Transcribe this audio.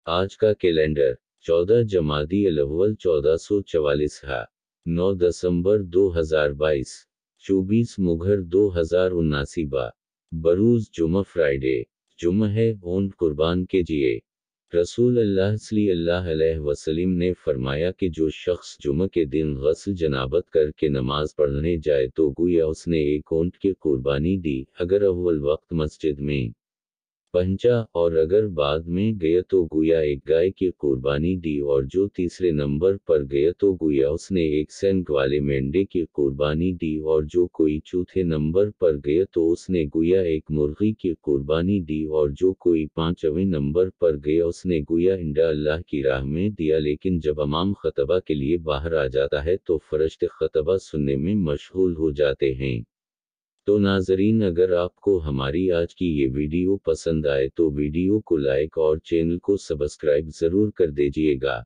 آج کا کیلنڈر 14 جمادی الاول 1444 ہے، 9 دسمبر 2022، 24 مغر 2079 بروز جمعہ فرائیڈے، جمعہ ہے اون قربان کیجئے۔ رسول اللہ صلی اللہ علیہ وسلم نے فرمایا کہ جو شخص جمعہ کے دن غسل جنابت کر کے نماز پڑھنے جائے تو گویا اس نے ایک اونٹ کی قربانی دی، اگر اول وقت مسجد میں پہنچا اور اگر بعد میں گیا تو گویا ایک گائے کی قربانی دی، اور جو تیسرے نمبر پر گیا تو گویا اس نے ایک سینگ والے مینڈے کی قربانی دی، اور جو کوئی چوتھے نمبر پر گیا تو اس نے گویا ایک مرغی کی قربانی دی، اور جو کوئی پانچویں نمبر پر گیا اس نے گویا انڈا اللہ کی راہ میں دیا۔ لیکن جب امام خطبہ کے لیے باہر آ جاتا ہے تو فرشتے خطبہ سننے میں مشغول ہو جاتے ہیں۔ تو ناظرین، اگر آپ کو ہماری آج کی یہ ویڈیو پسند آئے تو ویڈیو کو لائک اور چینل کو سبسکرائب ضرور کر دیجئے گا۔